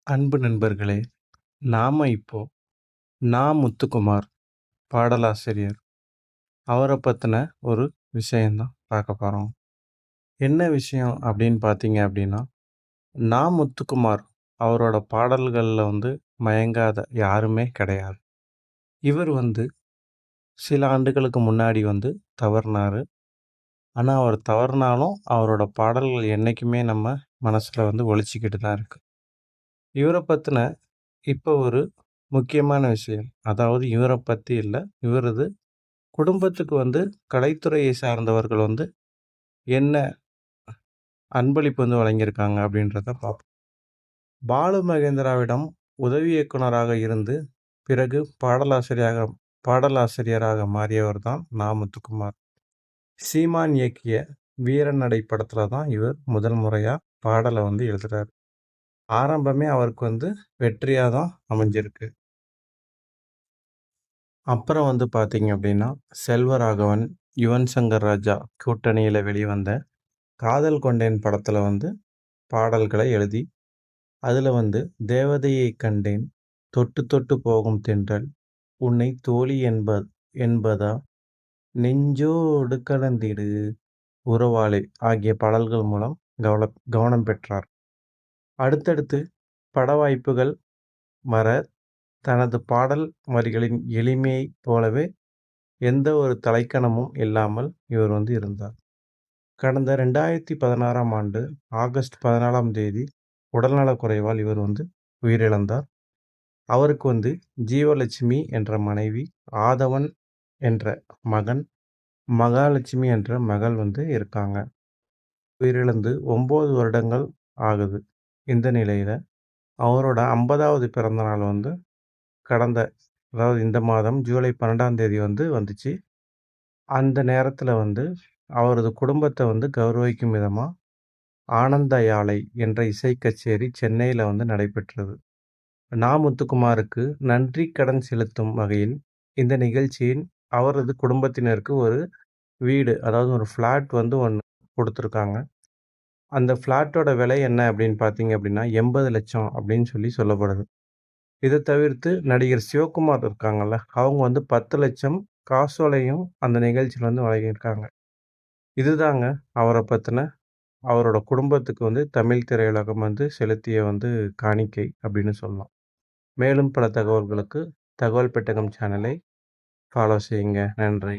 அன்பு நண்பர்களே, நாம இப்போ முத்துக்குமார் பாடலாசிரியர். அவர பத்தின ஒரு விஷயம் தான் பார்க்க போறோம். என்ன விஷயம் அப்படின்னு பார்த்தீங்க அப்படின்னா, முத்துக்குமார் அவரோட பாடல்கள்ல மயங்காத யாருமே கிடையாது. இவர் சில ஆண்டுகளுக்கு முன்னாடி தவறுனாரு. ஆனா, அவர் தவறுனாலும் அவரோட பாடல்கள் என்னைக்குமே நம்ம மனசுல ஒலிச்சுக்கிட்டு தான் இருக்கு. இவர பத்தின இப்ப ஒரு முக்கியமான விஷயம். அதாவது இவர பத்தி இல்ல. இவரது குடும்பத்துக்கு கலைத்துறையை சார்ந்தவர்கள் என்ன அன்பளிப்பு வழங்கியிருக்காங்க அப்படின்றத பார்ப்போம். பாலு மகேந்திராவிடம் உதவி இயக்குனராக இருந்து பிறகு பாடலாசிரியராக மாறியவர் தான் முத்துக்குமார். சீமான் இயக்கிய வீரநடை படத்துல தான் இவர் முதல் முறையா பாடல எழுதுறாரு. ஆரம்பமே அவருக்கு வெற்றியா தான் அமைஞ்சிருக்கு. அப்புறம் பார்த்தீங்க அப்படின்னா, செல்வராகவன், யுவன் சங்கர் ராஜா கூட்டணியில வெளிவந்த காதல் கொண்டேன் படத்துல பாடல்களை எழுதி, அதுல தேவதையைக் கண்டேன், தொட்டு தொட்டு போகும் தென்றல், உன்னை தோழி என்பதா, நெஞ்சோடு கலந்திடு, உறவாளே ஆகிய பாடல்கள் மூலம் கவனம் பெற்றார். அடுத்தடுத்து பட வாய்ப்புகள் வர, தனது பாடல் வரிகளின் எளிமையைப் போலவே எந்த ஒரு தலைக்கணமும் இல்லாமல் இவர் இருந்தார். கடந்த 2016ஆம் ஆண்டு ஆகஸ்ட் 14ஆம் தேதி உடல்நலக் குறைவால் இவர் உயிரிழந்தார். அவருக்கு ஜீவலட்சுமி என்ற மனைவி, ஆதவன் என்ற மகன், மகாலட்சுமி என்ற மகள் இருக்காங்க. உயிரிழந்து 9 வருடங்கள் ஆகுது. இந்த நிலையில அவரோட 50வது பிறந்த நாள் கடந்த அதாவது இந்த மாதம் ஜூலை 12ஆம் தேதி வந்துச்சு. அந்த நேரத்துல அவரது குடும்பத்த கௌரவிக்கும் விதமா ஆனந்த யாழை என்ற இசைக் கச்சேரி சென்னையில நடைபெற்றது. முத்துக்குமாருக்கு நன்றி கடன் செலுத்தும் வகையில் இந்த நிகழ்ச்சியில் அவரது குடும்பத்தினருக்கு ஒரு வீடு, அதாவது ஒரு ஃப்ளாட் ஒண்ணு குடுத்துருக்காங்க. அந்த ஃப்ளாட்டோட விலை என்ன அப்படின்னு பார்த்தீங்க அப்படின்னா, 80,00,000 அப்படின்னு சொல்லப்படுது. இத தவிர்த்து நடிகர் சிவகுமார் இருக்காங்கல்ல, அவங்க 10,00,000 காசோலையும் அந்த நிகழ்ச்சியில வழங்கியிருக்காங்க. இதுதாங்க அவர பத்தின அவரோட குடும்பத்துக்கு தமிழ் திரையுலகம் செலுத்திய காணிக்கை அப்படின்னு சொல்லலாம். மேலும் பல தகவல்களுக்கு தகவல் பெட்டகம் சேனலை ஃபாலோ செய்யுங்க. நன்றி.